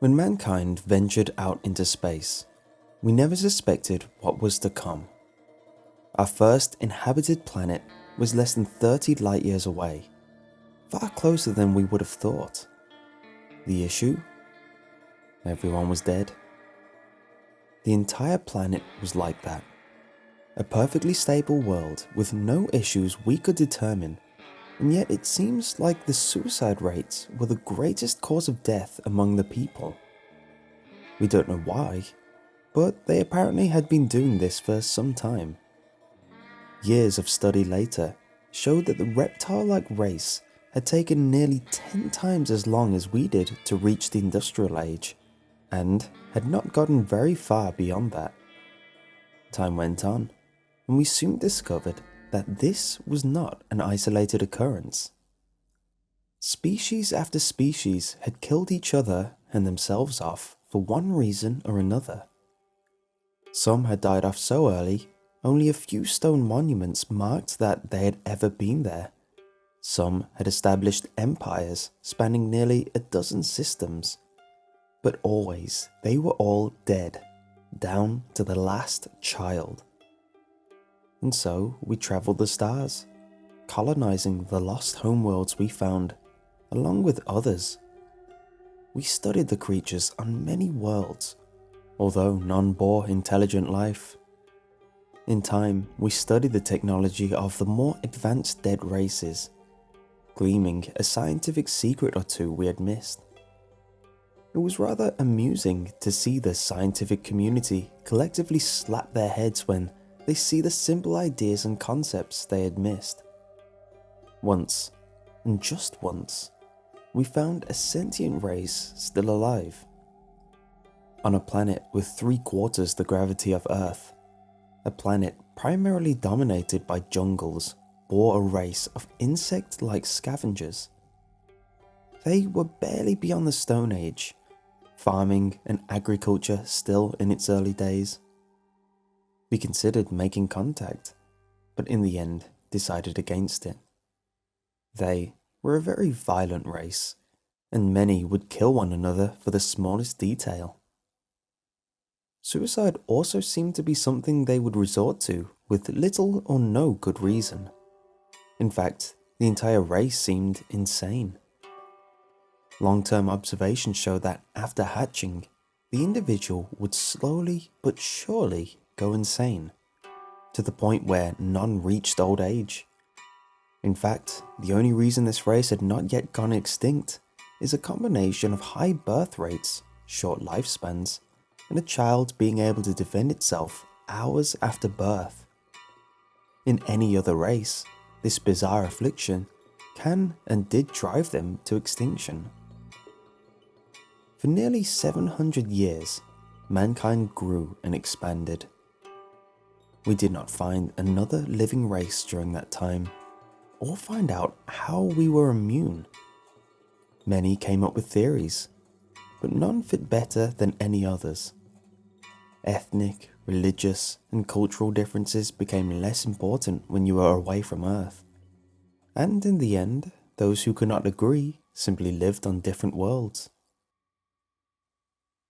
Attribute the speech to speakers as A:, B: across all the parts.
A: When mankind ventured out into space, we never suspected what was to come. Our first inhabited planet was less than 30 light years away, far closer than we would have thought. The issue? Everyone was dead. The entire planet was like that. A perfectly stable world with no issues we could determine, and yet it seems like the suicide rates were the greatest cause of death among the people. We don't know why, but they apparently had been doing this for some time. Years of study later showed that the reptile-like race had taken nearly 10 times as long as we did to reach the industrial age, and had not gotten very far beyond that. Time went on, and we soon discovered that this was not an isolated occurrence. Species after species had killed each other and themselves off for one reason or another. Some had died off so early, only a few stone monuments marked that they had ever been there. Some had established empires spanning nearly a dozen systems. But always, they were all dead, down to the last child. And so we travelled the stars, colonizing the lost homeworlds we found, along with others. We studied the creatures on many worlds, although none bore intelligent life. In time, we studied the technology of the more advanced dead races, gleaming a scientific secret or two we had missed. It was rather amusing to see the scientific community collectively slap their heads when they see the simple ideas and concepts they had missed. Once, and just once, we found a sentient race still alive. On a planet with 3/4 the gravity of Earth, a planet primarily dominated by jungles bore a race of insect-like scavengers. They were barely beyond the Stone Age, farming and agriculture still in its early days. We considered making contact, but in the end decided against it. They were a very violent race, and many would kill one another for the smallest detail. Suicide also seemed to be something they would resort to with little or no good reason. In fact, the entire race seemed insane. Long-term observations show that after hatching, the individual would slowly but surely go insane, to the point where none reached old age. In fact, the only reason this race had not yet gone extinct is a combination of high birth rates, short lifespans, and a child being able to defend itself hours after birth. In any other race, this bizarre affliction can and did drive them to extinction. For nearly 700 years, mankind grew and expanded. We did not find another living race during that time, or find out how we were immune. Many came up with theories, but none fit better than any others. Ethnic, religious, and cultural differences became less important when you were away from Earth. And in the end, those who could not agree simply lived on different worlds.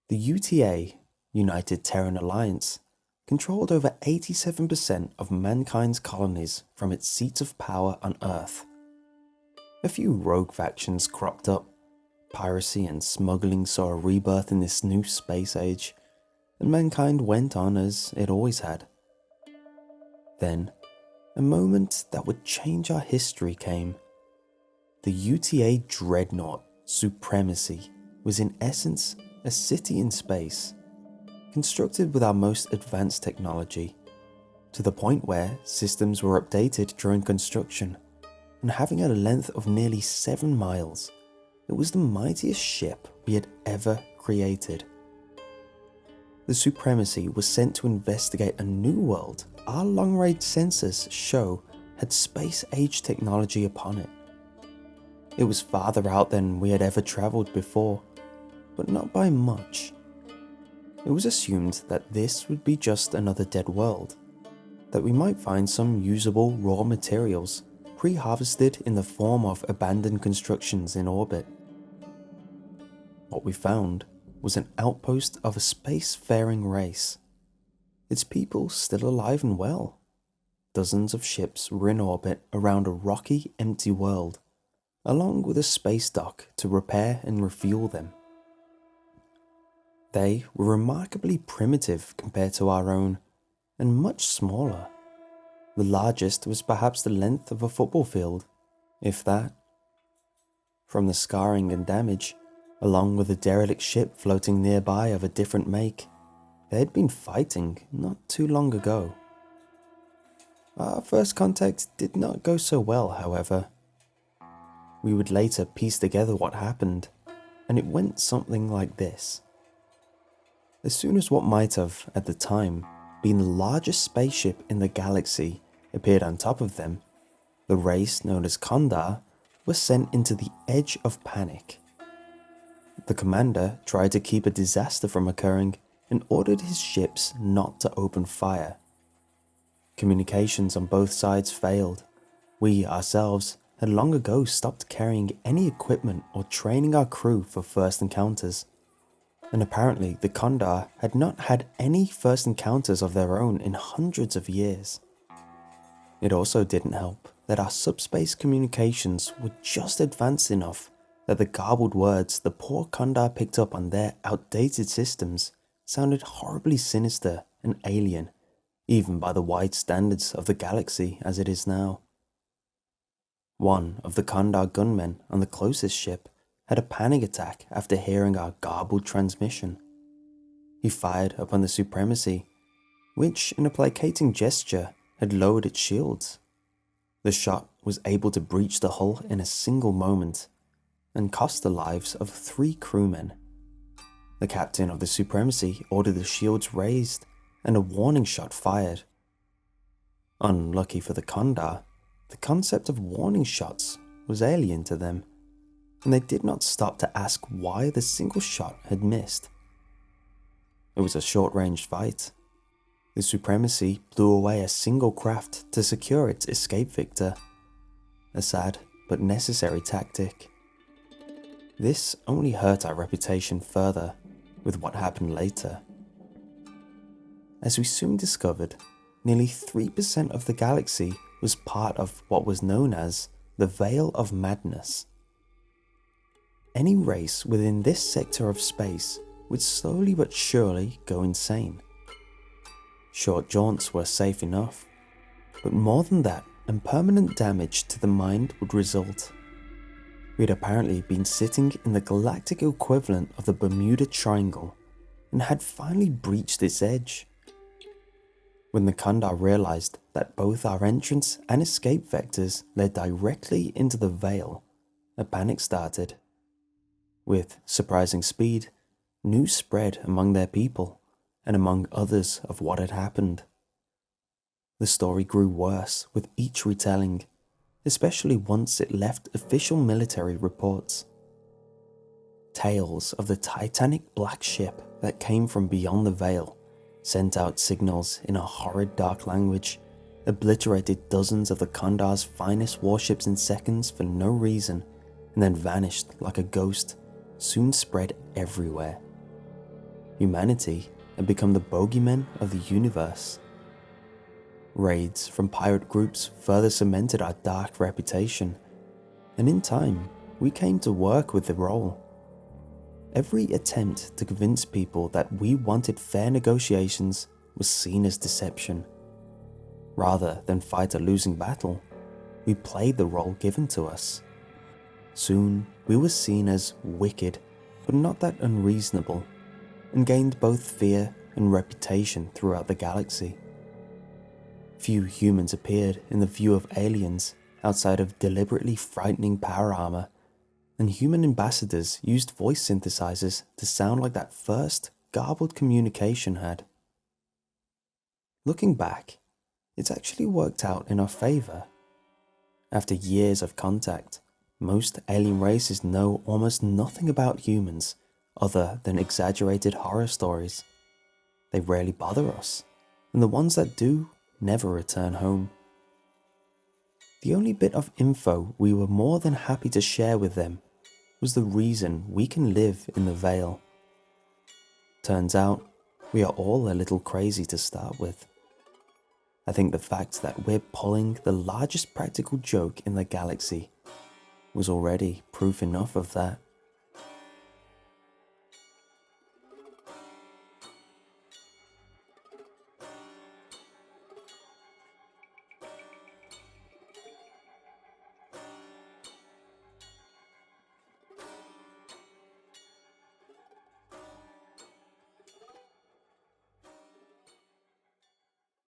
A: The UTA, United Terran Alliance, controlled over 87% of mankind's colonies from its seats of power on Earth. A few rogue factions cropped up. Piracy and smuggling saw a rebirth in this new space age, and mankind went on as it always had. Then, a moment that would change our history came. The UTA Dreadnought Supremacy was in essence a city in space, constructed with our most advanced technology, to the point where systems were updated during construction, and having a length of nearly 7 miles, it was the mightiest ship we had ever created. The Supremacy was sent to investigate a new world our long-range sensors show had space-age technology upon it. It was farther out than we had ever travelled before, but not by much. It was assumed that this would be just another dead world, that we might find some usable raw materials pre-harvested in the form of abandoned constructions in orbit. What we found was an outpost of a space-faring race. Its people still alive and well. Dozens of ships were in orbit around a rocky, empty world, along with a space dock to repair and refuel them. They were remarkably primitive compared to our own, and much smaller. The largest was perhaps the length of a football field, if that. From the scarring and damage, along with a derelict ship floating nearby of a different make, they had been fighting not too long ago. Our first contact did not go so well, however. We would later piece together what happened, and it went something like this. As soon as what might have, at the time, been the largest spaceship in the galaxy appeared on top of them, the race known as Kondar was sent into the edge of panic. The commander tried to keep a disaster from occurring and ordered his ships not to open fire. Communications on both sides failed. We ourselves had long ago stopped carrying any equipment or training our crew for first encounters, and apparently the Kondar had not had any first encounters of their own in hundreds of years. It also didn't help that our subspace communications were just advanced enough that the garbled words the poor Kondar picked up on their outdated systems sounded horribly sinister and alien, even by the wide standards of the galaxy as it is now. One of the Kondar gunmen on the closest ship had a panic attack after hearing our garbled transmission. He fired upon the Supremacy, which in a placating gesture had lowered its shields. The shot was able to breach the hull in a single moment and cost the lives of 3 crewmen. The captain of the Supremacy ordered the shields raised and a warning shot fired. Unlucky for the Kondar, the concept of warning shots was alien to them, and they did not stop to ask why the single shot had missed. It was a short-range fight. The Supremacy blew away a single craft to secure its escape victor, a sad but necessary tactic. This only hurt our reputation further with what happened later. As we soon discovered, nearly 3% of the galaxy was part of what was known as the Veil of Madness. Any race within this sector of space would slowly but surely go insane. Short jaunts were safe enough, but more than that and permanent damage to the mind would result. We had apparently been sitting in the galactic equivalent of the Bermuda Triangle and had finally breached its edge. When the Kondar realized that both our entrance and escape vectors led directly into the veil, a panic started. With surprising speed, news spread among their people and among others of what had happened. The story grew worse with each retelling, especially once it left official military reports. Tales of the titanic black ship that came from beyond the veil sent out signals in a horrid dark language, obliterated dozens of the Kondar's finest warships in seconds for no reason, and then vanished like a ghost, soon spread everywhere. Humanity had become the bogeymen of the universe. Raids from pirate groups further cemented our dark reputation, and in time, we came to work with the role. Every attempt to convince people that we wanted fair negotiations was seen as deception. Rather than fight a losing battle, we played the role given to us. Soon, we were seen as wicked, but not that unreasonable, and gained both fear and reputation throughout the galaxy. Few humans appeared in the view of aliens outside of deliberately frightening power armor, and human ambassadors used voice synthesizers to sound like that first, garbled communication had. Looking back, it's actually worked out in our favor. After years of contact, most alien races know almost nothing about humans other than exaggerated horror stories. They rarely bother us, and the ones that do never return home. The only bit of info we were more than happy to share with them was the reason we can live in the veil. Turns out, we are all a little crazy to start with. I think the fact that we're pulling the largest practical joke in the galaxy was already proof enough of that.